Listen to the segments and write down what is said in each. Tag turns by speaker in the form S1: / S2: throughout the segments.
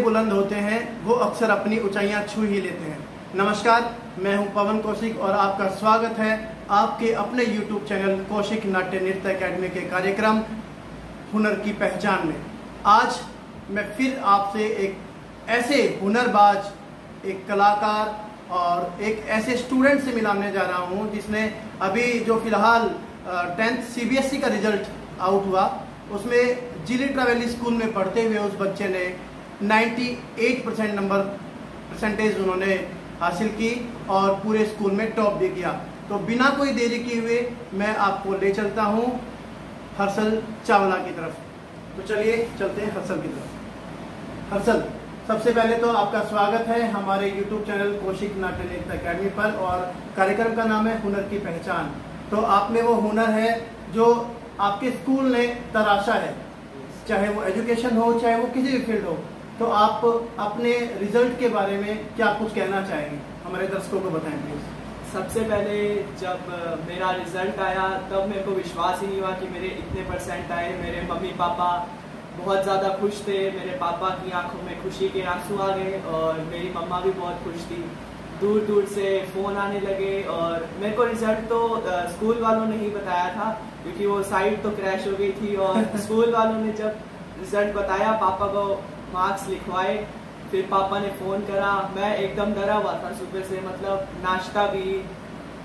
S1: बुलंद होते हैं वो अक्सर अपनी ऊंचाइयां छू ही लेते हैं। नमस्कार, मैं हूं पवन कौशिक और आपका स्वागत है आपके अपने YouTube चैनल कौशिक नाट्य नृत्य अकेडमी के कार्यक्रम हुनर की पहचान में। आज मैं फिर आपसे एक ऐसे हुनरबाज, एक कलाकार और एक ऐसे स्टूडेंट से मिलाने जा रहा हूं जिसने अभी जो फिलहाल 10th CBSE का रिजल्ट आउट हुआ, उसमें जिली ट्रैवली स्कूल में पढ़ते हुए उस बच्चे ने 98% परसेंटेज उन्होंने हासिल की और पूरे स्कूल में टॉप भी किया। तो बिना कोई देरी किए हुए मैं आपको ले चलता हूं हर्षल चावला की तरफ। तो चलिए चलते हैं हर्षल की तरफ। हर्षल, सबसे पहले तो आपका स्वागत है हमारे YouTube चैनल कौशिक नाट्य नृत्य अकेडमी पर और कार्यक्रम का नाम है हुनर की पहचान। तो आप में वो हुनर है जो आपके स्कूल ने तराशा है, चाहे वो एजुकेशन हो चाहे वो किसी भी फील्ड हो। तो आप अपने रिजल्ट के बारे में क्या कुछ कहना चाहेंगे, हमारे दर्शकों को बताएं प्लीज।
S2: सबसे पहले जब मेरा रिजल्ट आया तब मेरे को विश्वास ही नहीं हुआ कि मेरे इतने परसेंट आए। मेरे मम्मी पापा बहुत ज़्यादा खुश थे, मेरे पापा की आंखों में खुशी के आंसू आ गए और मेरी मम्मा भी बहुत खुश थी। दूर दूर से फ़ोन आने लगे और मेरे को रिजल्ट तो स्कूल वालों ने ही बताया था क्योंकि वो साइट तो क्रैश हो गई थी। और स्कूल वालों ने जब रिजल्ट बताया, पापा को मार्क्स लिखवाए, फिर पापा ने फ़ोन करा। मैं एकदम डरा हुआ था सुबह से, मतलब नाश्ता भी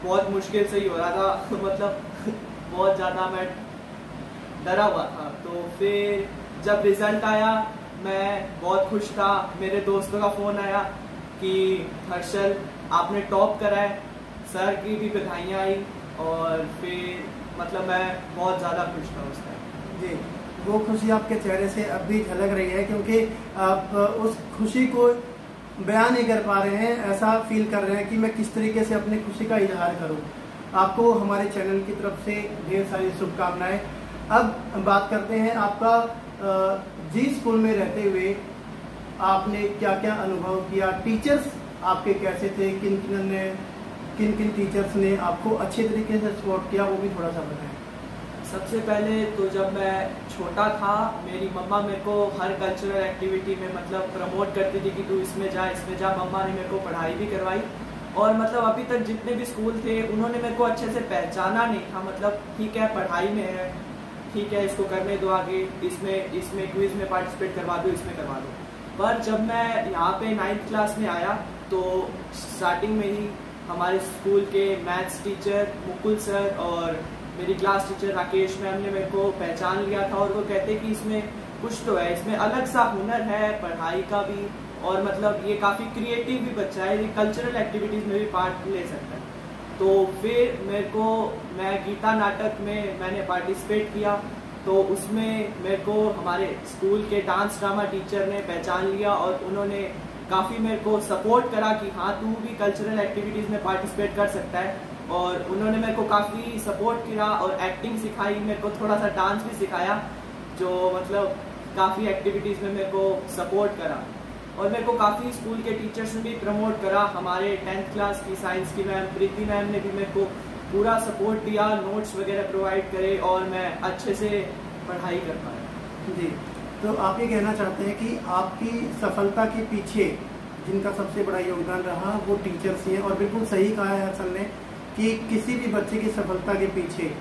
S2: बहुत मुश्किल से ही हो रहा था मतलब बहुत ज़्यादा मैं डरा हुआ था। तो फिर जब रिजल्ट आया मैं बहुत खुश था। मेरे दोस्तों का फ़ोन आया कि हर्षल आपने टॉप करा है, सर की भी बधाइयाँ आई और फिर मतलब मैं बहुत ज़्यादा खुश था उस टाइम।
S1: जी, वो खुशी आपके चेहरे से अब भी झलक रही है क्योंकि आप उस खुशी को बयान नहीं कर पा रहे हैं, ऐसा फील कर रहे हैं कि मैं किस तरीके से अपनी खुशी का इजहार करूं। आपको हमारे चैनल की तरफ से ढेर सारी शुभकामनाएं। अब बात करते हैं आपका जी स्कूल में रहते हुए आपने क्या क्या अनुभव किया, टीचर्स आपके कैसे थे, किन किन टीचर्स ने आपको अच्छे तरीके से सपोर्ट किया, वो भी थोड़ा सा बताएं।
S2: सबसे पहले तो जब मैं छोटा था मेरी मम्मा मेरे को हर कल्चरल एक्टिविटी में मतलब प्रमोट करती थी कि तू इसमें जा इसमें जा। मम्मा ने मेरे को पढ़ाई भी करवाई और मतलब अभी तक जितने भी स्कूल थे उन्होंने मेरे को अच्छे से पहचाना नहीं था। मतलब ठीक है पढ़ाई में है, ठीक है इसको करने दो, आगे इसमें क्विज में पार्टिसिपेट करवा दो, इसमें करवा दो। पर जब मैं यहाँ पे 9th क्लास में आया तो स्टार्टिंग में ही हमारे स्कूल के मैथ्स टीचर मुकुल सर और मेरी क्लास टीचर राकेश मैम ने मेरे को पहचान लिया था और वो कहते कि इसमें कुछ तो है, इसमें अलग सा हुनर है पढ़ाई का भी और मतलब ये काफ़ी क्रिएटिव भी बच्चा है, ये कल्चरल एक्टिविटीज़ में भी पार्ट ले सकता है। तो फिर मैं गीता नाटक में मैंने पार्टिसिपेट किया तो उसमें मेरे को हमारे स्कूल के डांस ड्रामा टीचर ने पहचान लिया और उन्होंने काफ़ी मेरे को सपोर्ट करा कि हाँ तू भी कल्चरल एक्टिविटीज़ में पार्टिसिपेट कर सकता है। और उन्होंने मेरे को काफ़ी सपोर्ट किया और एक्टिंग सिखाई, मेरे को थोड़ा सा डांस भी सिखाया, जो मतलब काफ़ी एक्टिविटीज़ में मेरे को सपोर्ट करा। और मेरे को काफ़ी स्कूल के टीचर्स ने भी प्रमोट करा। हमारे 10th क्लास की साइंस की मैम प्रीति मैम ने भी मेरे को पूरा सपोर्ट दिया, नोट्स वगैरह प्रोवाइड करे और मैं अच्छे से पढ़ाई कर पाया।
S1: जी, तो आप ये कहना चाहते हैं कि आपकी सफलता के पीछे जिनका सबसे बड़ा योगदान रहा वो टीचर्स ही हैं। और बिल्कुल सही कहा है हर्षल ने कि किसी भी बच्चे की सफलता के पीछे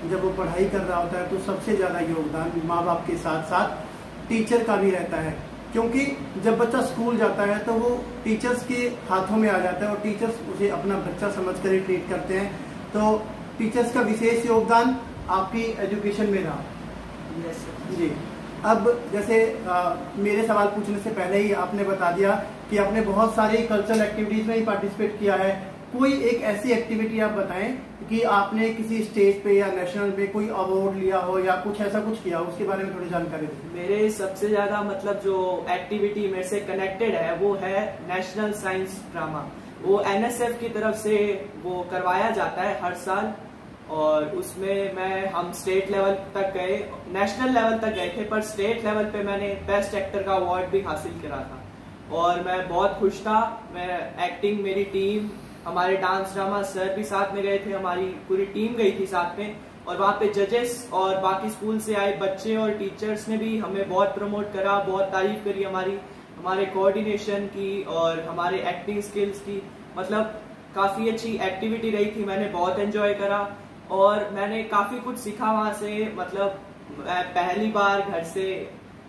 S1: जब वो पढ़ाई कर रहा होता है तो सबसे ज़्यादा योगदान माँ बाप के साथ साथ टीचर का भी रहता है। क्योंकि जब बच्चा स्कूल जाता है तो वो टीचर्स के हाथों में आ जाता है और टीचर्स उसे अपना बच्चा समझकर ही ट्रीट करते हैं। तो टीचर्स का विशेष योगदान आपकी एजुकेशन में रहा।
S2: यस
S1: जी, अब जैसे मेरे सवाल पूछने से पहले ही आपने बता दिया कि आपने बहुत सारी कल्चरल एक्टिविटीज़ में ही पार्टिसिपेट किया है। कोई एक ऐसी एक्टिविटी आप बताएं कि आपने किसी स्टेज पे या नेशनल पे कोई अवार्ड लिया हो या कुछ ऐसा कुछ किया हो, उसके बारे में थोड़ी जानकारी दें।
S2: मेरे सबसे ज़्यादा मतलब जो एक्टिविटी मेरे से कनेक्टेड है वो है नेशनल साइंस ड्रामा। वो NSF की तरफ से वो करवाया जाता है हर साल और उसमें हम स्टेट लेवल तक गए, नेशनल लेवल तक गए थे, पर स्टेट लेवल पे मैंने बेस्ट एक्टर का अवार्ड भी हासिल करा था और मैं बहुत खुश था। मैं एक्टिंग, मेरी टीम, हमारे डांस ड्रामा सर भी साथ में गए थे, हमारी पूरी टीम गई थी साथ में और वहाँ पे जजेस और बाकी स्कूल से आए बच्चे और टीचर्स ने भी हमें बहुत प्रमोट करा, बहुत तारीफ करी हमारी। हमारे कोऑर्डिनेशन की और हमारे एक्टिंग स्किल्स की, मतलब काफ़ी अच्छी एक्टिविटी रही थी। मैंने बहुत एंजॉय करा और मैंने काफ़ी कुछ सीखा वहाँ से। मतलब मैं पहली बार घर से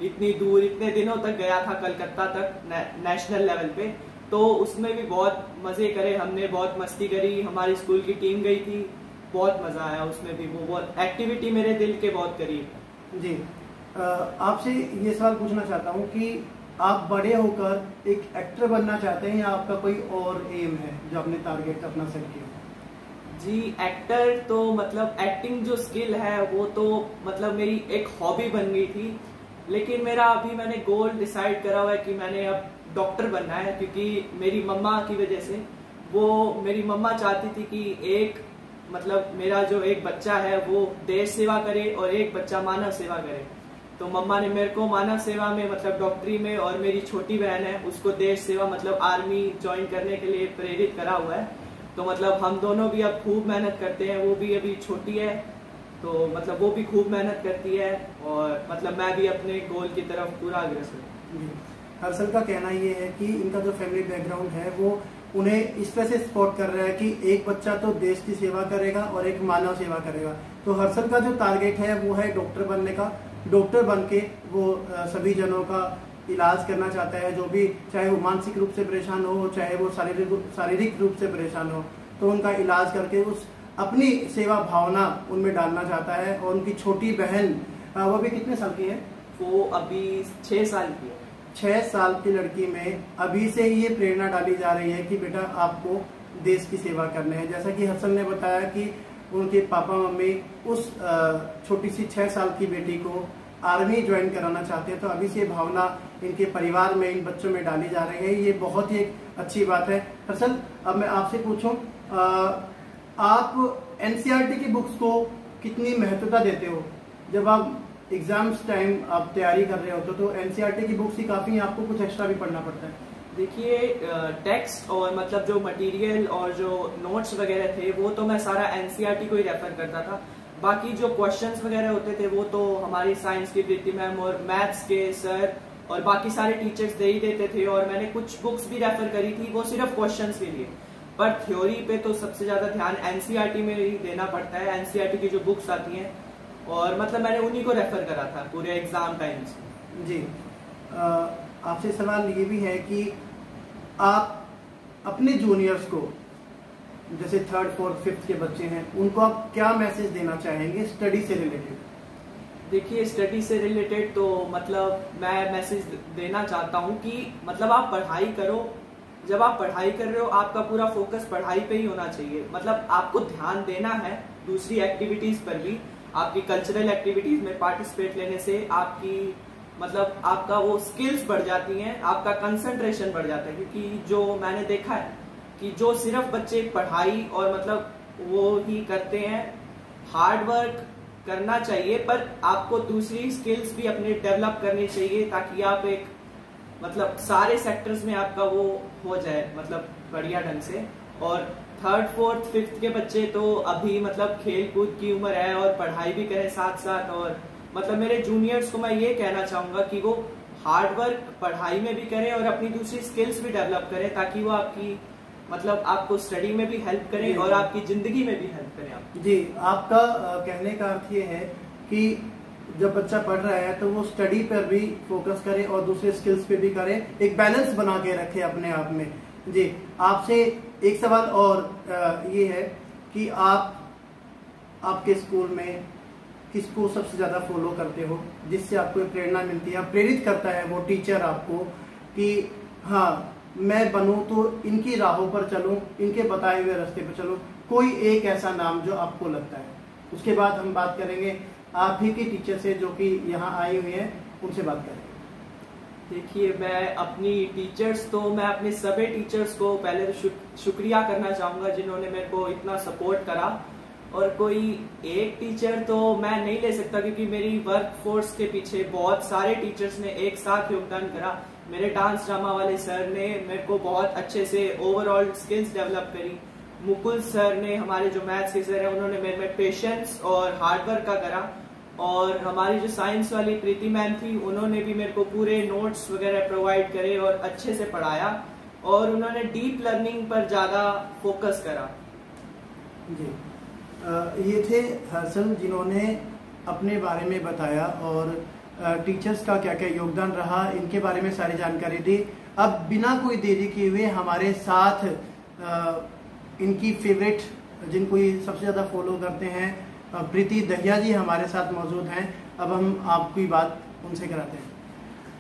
S2: इतनी दूर इतने दिनों तक गया था, कलकत्ता तक नेशनल लेवल पे, तो उसमें भी बहुत मज़े करे हमने, बहुत मस्ती करी। हमारी स्कूल की टीम गई थी, बहुत मज़ा आया उसमें भी। वो बहुत एक्टिविटी मेरे दिल के बहुत करीब है।
S1: जी, आपसे ये सवाल पूछना चाहता हूँ कि आप बड़े होकर एक एक्टर बनना चाहते हैं या आपका कोई और एम है जो आपने टारगेट अपना सेट किया?
S2: जी, एक्टर तो मतलब एक्टिंग जो स्किल है वो तो मतलब मेरी एक हॉबी बन गई थी, लेकिन मेरा अभी मैंने गोल डिसाइड करा हुआ है कि मैंने अब डॉक्टर बनना है, क्योंकि मेरी मम्मा की वजह से, वो मेरी मम्मा चाहती थी कि एक मतलब मेरा जो एक बच्चा है वो देश सेवा करे और एक बच्चा मानव सेवा करे। तो मम्मा ने मेरे को मानव सेवा में मतलब डॉक्टरी में, और मेरी छोटी बहन है उसको देश सेवा मतलब आर्मी ज्वाइन करने के लिए प्रेरित करा हुआ है। तो मतलब हम दोनों भी अब खूब मेहनत करते हैं। वो भी अभी छोटी है तो मतलब वो भी खूब मेहनत करती है और मतलब मैं भी अपने गोल की तरफ पूरा अग्रसर हूँ।
S1: हर्षल का कहना ये है कि इनका जो फैमिली बैकग्राउंड है वो उन्हें इस तरह से सपोर्ट कर रहा है कि एक बच्चा तो देश की सेवा करेगा और एक मानव सेवा करेगा। तो हर्षल का जो टारगेट है वो है डॉक्टर बनने का। डॉक्टर बन के वो सभी जनों का इलाज करना चाहता है, जो भी, चाहे वो मानसिक रूप से परेशान हो, चाहे वो शारीरिक रूप से परेशान हो, तो उनका इलाज करके उस अपनी सेवा भावना उनमें डालना चाहता है। और उनकी छोटी बहन, वो भी कितने साल की है?
S2: वो अभी 6 साल की है।
S1: 6 साल की लड़की में अभी से ये प्रेरणा डाली जा रही है कि बेटा आपको देश की सेवा करने है। जैसा कि हसन ने बताया कि उनके पापा मम्मी उस छोटी सी 6 साल की बेटी को आर्मी ज्वाइन कराना चाहते हैं, तो अभी से भावना इनके परिवार में, इन बच्चों में डाली जा रही है। ये बहुत ही एक अच्छी बात है। हसन, अब मैं आपसे पूछूं, आप एनसीईआरटी की बुक्स को कितनी महत्वता देते हो? जब आप एग्जाम्स टाइम आप तैयारी कर रहे होते तो एनसीईआरटी की बुक्स ही काफी, आपको कुछ एक्स्ट्रा भी पढ़ना पड़ता है?
S2: देखिए, टेक्स्ट और मतलब जो मटेरियल और जो नोट्स वगैरह थे वो तो मैं सारा एनसीईआरटी को ही रेफर करता था। बाकी जो क्वेश्चंस वगैरह होते थे वो तो हमारी साइंस की प्रीति मैम और मैथ्स के सर और बाकी सारे टीचर्स दे ही देते थे। और मैंने कुछ बुक्स भी रेफर करी थी, वो सिर्फ क्वेश्चंस के लिए। पर थ्योरी पे तो सबसे ज्यादा ध्यान एनसीईआरटी में ही देना पड़ता है। एनसीईआरटी की जो बुक्स आती हैं, और मतलब मैंने उन्हीं को रेफर करा था पूरे एग्जाम टाइम्स।
S1: जी, आपसे सवाल ये भी है कि आप अपने जूनियर्स को, जैसे 3rd, 4th, 5th के बच्चे हैं, उनको आप क्या मैसेज देना चाहेंगे स्टडी से रिलेटेड?
S2: देखिए, स्टडी से रिलेटेड तो मतलब मैं मैसेज देना चाहता हूँ कि मतलब आप पढ़ाई करो। जब आप पढ़ाई कर रहे हो आपका पूरा फोकस पढ़ाई पे ही होना चाहिए। मतलब आपको ध्यान देना है दूसरी एक्टिविटीज पर भी। आपकी कल्चरल एक्टिविटीज में पार्टिसिपेट लेने से आपकी मतलब आपका वो स्किल्स बढ़ जाती हैं, आपका कंसंट्रेशन बढ़ जाता है। क्योंकि जो मैंने देखा है कि जो सिर्फ बच्चे पढ़ाई और मतलब वो ही करते हैं, हार्ड वर्क करना चाहिए, पर आपको दूसरी स्किल्स भी अपने डेवलप करनी चाहिए ताकि आप एक मतलब सारे सेक्टर्स में आपका वो हो जाए मतलब बढ़िया ढंग से। और 3rd, 4th, 5th के बच्चे तो अभी मतलब खेल कूद की उम्र है और पढ़ाई भी करें साथ साथ। और मतलब मेरे जूनियर्स को मैं ये कहना चाहूंगा कि वो हार्ड वर्क पढ़ाई में भी करें और अपनी दूसरी स्किल्स भी डेवलप करें, ताकि वो आपकी मतलब आपको स्टडी में भी हेल्प करें और आपकी जिंदगी में भी हेल्प करें। आप
S1: जी, आपका कहने का अर्थ ये है कि जब बच्चा पढ़ रहा है तो वो स्टडी पर भी फोकस करे और दूसरे स्किल्स पे भी करे, एक बैलेंस बना के रखे अपने आप में। जी, आपसे एक सवाल और ये है कि आप आपके स्कूल में किसको सबसे ज्यादा फॉलो करते हो, जिससे आपको प्रेरणा मिलती है, प्रेरित करता है वो टीचर आपको कि हाँ मैं बनूं तो इनकी राहों पर चलूं, इनके बताए हुए रास्ते पर चलूं? कोई एक ऐसा नाम जो आपको लगता है। उसके बाद हम बात करेंगे आप ही की टीचर से जो कि यहाँ आई हुई है, उनसे बात करेंगे।
S2: देखिए, मैं अपनी टीचर्स तो मैं अपने सभी टीचर्स को पहले तो शुक्रिया करना चाहूंगा जिन्होंने मेरे को इतना सपोर्ट करा। और कोई एक टीचर तो मैं नहीं ले सकता क्योंकि मेरी वर्क फोर्स के पीछे बहुत सारे टीचर्स ने एक साथ योगदान करा। मेरे डांस ड्रामा वाले सर ने मेरे को बहुत अच्छे से ओवरऑल स्किल्स डेवलप करी। मुकुल सर ने, हमारे जो मैथ्स के सर है, उन्होंने मेरे में पेशेंस और हार्डवर्क का करा। और हमारी जो साइंस वाली प्रीति मैम थी, उन्होंने भी मेरे को पूरे नोट्स वगैरह प्रोवाइड करे और अच्छे से पढ़ाया, और उन्होंने डीप लर्निंग पर ज़्यादा फोकस करा।
S1: जी, ये थे हसन जिन्होंने अपने बारे में बताया और टीचर्स का क्या क्या योगदान रहा, इनके बारे में सारी जानकारी दी। अब बिना कोई देरी किए हुए हमारे साथ इनकी फेवरेट, जिनको ये सबसे ज़्यादा फॉलो करते हैं, प्रीति दहिया जी हमारे साथ मौजूद हैं। अब हम आपकी बात उनसे कराते हैं।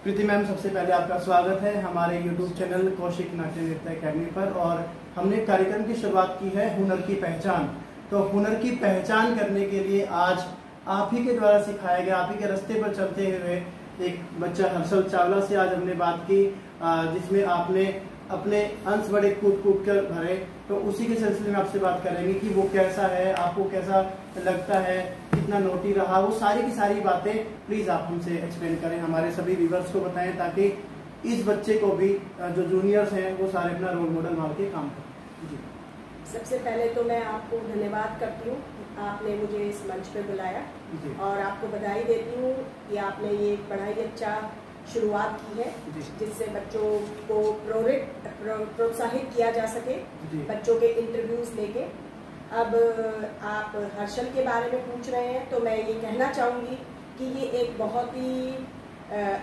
S1: प्रीति मैम, सबसे पहले आपका स्वागत है हमारे यूट्यूब चैनल कौशिक नाट्य नृत्य अकेडमी पर। और हमने कार्यक्रम की शुरुआत की है हुनर की पहचान। तो हुनर की पहचान करने के लिए आज आप ही के द्वारा सिखाया गया, आप ही के रास्ते पर चलते हुए एक बच्चा हर्षल चावला से आज हमने बात की, जिसमें आपने अपने अंश बड़े कूट कूट कर भरे। तो उसी के सिलसिले में आपसे बात करेंगे कि वो कैसा है, आपको कैसा लगता है, कितना नोटी रहा, वो सारी की सारी बातें प्लीज आप हमसे एक्सप्लेन करें, हमारे सभी व्यूअर्स को बताएं, ताकि इस बच्चे को भी जो जूनियर्स हैं वो सारे अपना रोल मॉडल मान के काम करें। जी,
S3: सबसे पहले तो मैं आपको धन्यवाद करती हूँ, आपने मुझे इस मंच पे बुलाया, और आपको बधाई देती हूँ कि आपने ये बड़ा ही अच्छा शुरुआत की है, जिससे बच्चों को प्रोत्साहित किया जा सके बच्चों के इंटरव्यूज लेके। अब आप हर्षल के बारे में पूछ रहे हैं, तो मैं ये कहना चाहूँगी कि ये एक बहुत ही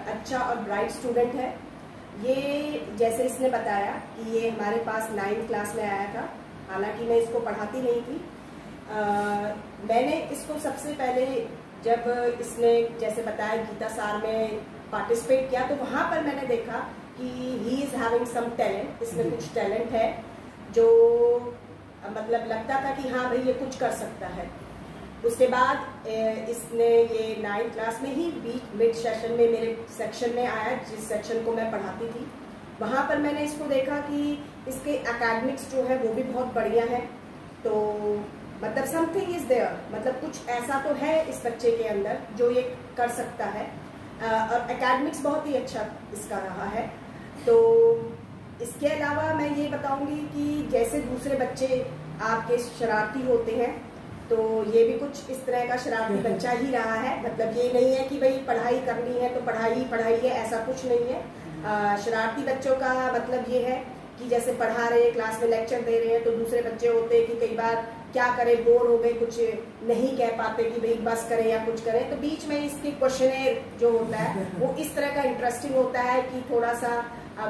S3: अच्छा और ब्राइट स्टूडेंट है। ये जैसे इसने बताया कि ये हमारे पास 9th क्लास में आया था, हालांकि मैं इसको पढ़ाती नहीं थी। मैंने इसको सबसे पहले जब इसने जैसे बताया गीता सार में पार्टिसिपेट किया, तो वहाँ पर मैंने देखा कि he is having some talent, इसमें कुछ टैलेंट है जो मतलब लगता था कि हाँ भाई ये कुछ कर सकता है। उसके बाद इसने ये 9th क्लास में ही मिड सेशन में मेरे सेक्शन में आया, जिस सेक्शन को मैं पढ़ाती थी। वहाँ पर मैंने इसको देखा कि इसके एकेडमिक्स जो है वो भी बहुत बढ़िया है। तो मतलब समथिंग इज देयर, मतलब कुछ ऐसा तो है इस बच्चे के अंदर जो ये कर सकता है। और एकेडमिक्स बहुत ही अच्छा इसका रहा है। तो इसके अलावा मैं ये बताऊंगी कि जैसे दूसरे बच्चे आपके शरारती होते हैं, तो ये भी कुछ इस तरह का शरारती बच्चा ही रहा है। मतलब ये नहीं है कि भाई पढ़ाई करनी है तो पढ़ाई है, ऐसा कुछ नहीं है। शरारती बच्चों का मतलब ये है कि जैसे पढ़ा रहे हैं, क्लास में लेक्चर दे रहे हैं, तो दूसरे बच्चे होते हैं कि कई बार क्या करें, बोर हो गए, कुछ नहीं कह पाते कि भाई बस करें या कुछ करें, तो बीच में इसके क्वेश्चनेयर जो होता है वो इस तरह का इंटरेस्टिंग होता है कि थोड़ा सा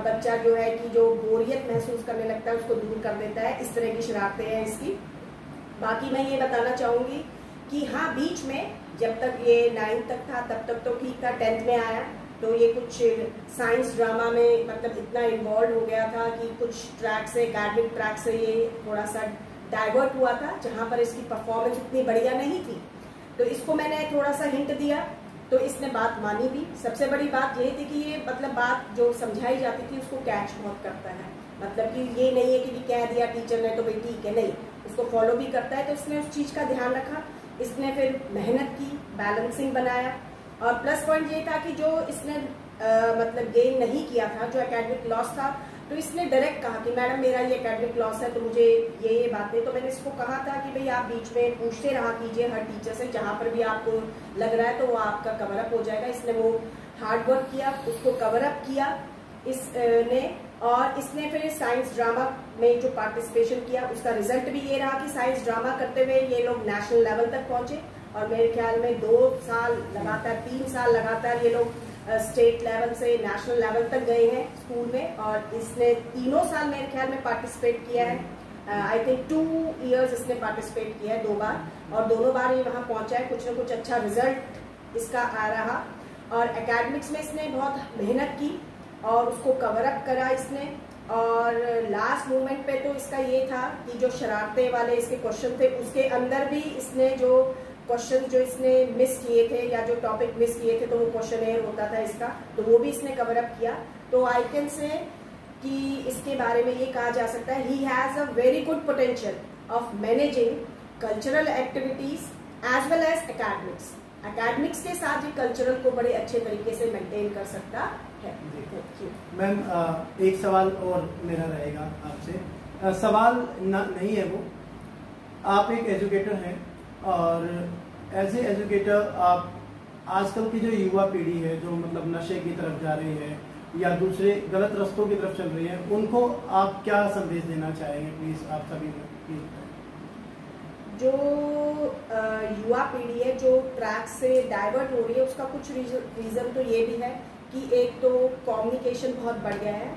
S3: बच्चा जो है कि जो बोरियत महसूस करने लगता है उसको दूर कर देता है। इस तरह की शरारतें हैं इसकी। बाकी मैं ये बताना चाहूंगी कि हाँ, बीच में जब तक ये 9th तक था तब तक तो ठीक था, 10th में आया तो ये कुछ साइंस ड्रामा में मतलब इतना इन्वॉल्व हो गया था कि कुछ ट्रैक से, एकेडमिक ट्रैक से ये थोड़ा सा डाइवर्ट हुआ था, जहां पर इसकी परफॉर्मेंस उतनी बढ़िया नहीं थी। तो इसको मैंने थोड़ा सा हिंट दिया, तो इसने बात मानी भी। सबसे बड़ी बात ये थी कि ये मतलब बात जो समझाई जाती थी उसको कैच बहुत करता है। मतलब कि ये नहीं है कि कह दिया टीचर ने तो भाई ठीक है, नहीं, उसको फॉलो भी करता है। तो इसने उस चीज का ध्यान रखा, इसने फिर मेहनत की, बैलेंसिंग बनाया। और प्लस पॉइंट ये था कि जो इसने मतलब गेन नहीं किया था, जो एकेडमिक लॉस था, तो इसने डायरेक्ट कहा कि मैडम मेरा ये एकेडमिक लॉस है, तो मुझे ये बातें। तो मैंने इसको कहा था कि भाई आप बीच में पूछते रहा कीजिए हर टीचर से, जहां पर भी आपको लग रहा है तो वो आपका कवर अप हो जाएगा। इसने वो हार्ड वर्क किया, उसको कवर अप किया इसने। और इसने फिर साइंस ड्रामा में जो पार्टिसिपेशन किया उसका रिजल्ट भी ये रहा कि साइंस ड्रामा करते हुए ये लोग नेशनल लेवल तक पहुंचे। और मेरे ख्याल में 2 साल लगातार, 3 साल लगातार ये लोग स्टेट लेवल से नेशनल लेवल तक गए हैं स्कूल में। और इसने 3 साल मेरे ख्याल में पार्टिसिपेट किया है। आई थिंक 2 years इसने पार्टिसिपेट किया है 2 बार, और दोनों बार ये वहां पहुंचा है। कुछ न कुछ अच्छा रिजल्ट इसका आ रहा। और एकेडमिक्स में इसने बहुत मेहनत की और उसको कवर अप करा इसने। और लास्ट मोमेंट पे तो इसका ये था कि जो शरारते वाले इसके क्वेश्चन थे उसके अंदर भी इसने जो क्वेश्चन जो इसने मिस किए थे या जो टॉपिक मिस किए थे, तो वो क्वेश्चनेयर होता था इसका, तो वो भी इसने कवर अप किया। तो आई कैन से कि इसके बारे में ये कहा जा सकता है he has a very good potential of managing cultural activities as well as academics. Academics के साथ ये कल्चरल को बड़े अच्छे तरीके से मेंटेन कर सकता है।
S1: मैम एक सवाल और मेरा रहेगा आपसे। सवाल नहीं है वो, आप एक एजुकेटर हैं और एज ए एजुकेटर आप आजकल की जो युवा पीढ़ी है जो मतलब नशे की तरफ जा रही है या दूसरे गलत रास्तों की तरफ चल रही है, उनको आप क्या संदेश देना चाहेंगे? प्लीज आप सभी प्लीज।
S3: जो युवा पीढ़ी है जो ट्रैक से डाइवर्ट हो रही है, उसका कुछ रीजन तो ये भी है कि एक तो कम्युनिकेशन बहुत बढ़ गया है,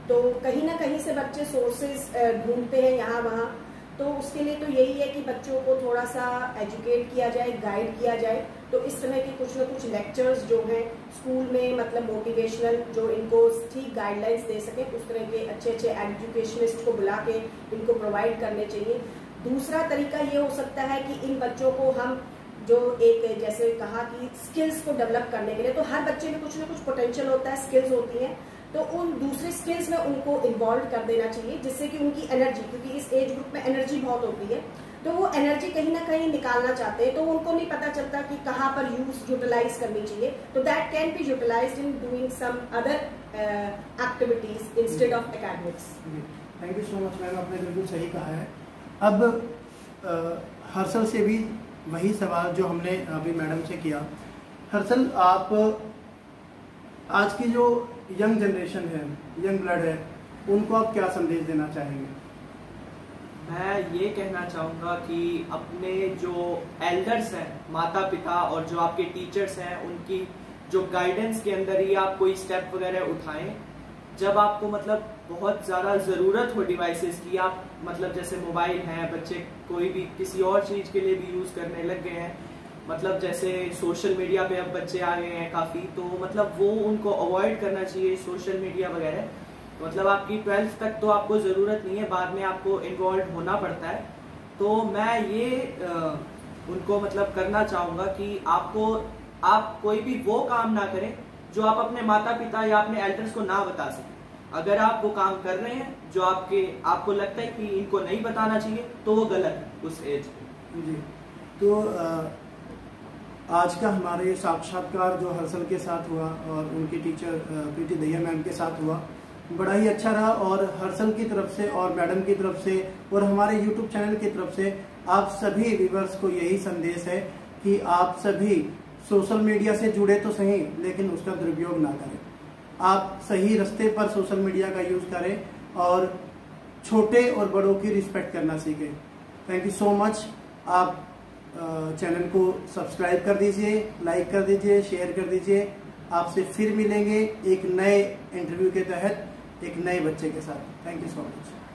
S3: तो कहीं ना कहीं से बच्चे सोर्सेज ढूंढते हैं यहाँ वहाँ। तो उसके लिए तो यही है कि बच्चों को थोड़ा सा एजुकेट किया जाए, गाइड किया जाए। तो इस तरह के कुछ ना कुछ लेक्चर्स जो हैं स्कूल में, मतलब मोटिवेशनल, जो इनको ठीक गाइडलाइंस दे सके, उस तरह के अच्छे अच्छे एजुकेशनिस्ट को बुला के इनको प्रोवाइड करने चाहिए। दूसरा तरीका ये हो सकता है कि इन बच्चों को हम जो एक जैसे कहा कि स्किल्स को डेवलप करने के लिए, तो हर बच्चे में कुछ ना कुछ पोटेंशियल होता है, स्किल्स होती हैं, तो उन दूसरे स्किल्स में उनको इन्वॉल्व कर देना चाहिए, जिससे कि उनकी एनर्जी, क्योंकि इस एज ग्रुप में एनर्जी बहुत होती है, तो वो एनर्जी कहीं ना कहीं निकालना चाहते हैं, तो उनको नहीं पता चलता कि कहाँ पर यूटिलाइज करनी चाहिए। तो that can be utilized in doing some other activities instead of academics.
S1: Thank you so much ma'am, आपने बिल्कुल सही कहा है। अब हर्षल से भी वही सवाल जो हमने अभी मैडम से किया। हर्षल, आप आज की जो यंग जनरेशन है, यंग ब्लड है, उनको आप क्या संदेश देना चाहेंगे?
S2: मैं ये कहना चाहूँगा कि अपने जो एल्डर्स हैं, माता पिता और जो आपके टीचर्स हैं, उनकी जो गाइडेंस के अंदर ही आप कोई स्टेप वगैरह उठाएं। जब आपको मतलब बहुत ज़्यादा ज़रूरत हो डिवाइसेस की, आप मतलब जैसे मोबाइल है, बच्चे कोई भी किसी और चीज़ के लिए भी यूज़ करने लग गए हैं, मतलब जैसे सोशल मीडिया पे अब बच्चे आ गए हैं काफ़ी, तो मतलब वो उनको अवॉइड करना चाहिए सोशल मीडिया वगैरह। मतलब आपकी 12th तक तो आपको ज़रूरत नहीं है, बाद में आपको इन्वॉल्व होना पड़ता है। तो मैं ये उनको मतलब करना चाहूँगा कि आप कोई भी वो काम ना करें जो आप अपने माता पिता या अपने एल्डर्स को ना बता सकें। अगर आप वो काम कर रहे हैं जो आपको लगता है कि इनको नहीं बताना चाहिए, तो वो गलत है उस एज पे।
S1: जी, तो आज का हमारे साक्षात्कार जो हर्षल के साथ हुआ और उनकी टीचर प्रीति दहिया मैम के साथ हुआ, बड़ा ही अच्छा रहा। और हर्षल की तरफ से और मैडम की तरफ से और हमारे यूट्यूब चैनल की तरफ से आप सभी व्यूअर्स को यही संदेश है कि आप सभी सोशल मीडिया से जुड़े तो सही, लेकिन उसका दुरुपयोग ना करें। आप सही रास्ते पर सोशल मीडिया का यूज करें और छोटे और बड़ों की रिस्पेक्ट करना सीखें। Thank you so much. आप चैनल को सब्सक्राइब कर दीजिए, लाइक कर दीजिए, शेयर कर दीजिए। आपसे फिर मिलेंगे एक नए इंटरव्यू के तहत एक नए बच्चे के साथ। Thank you so much.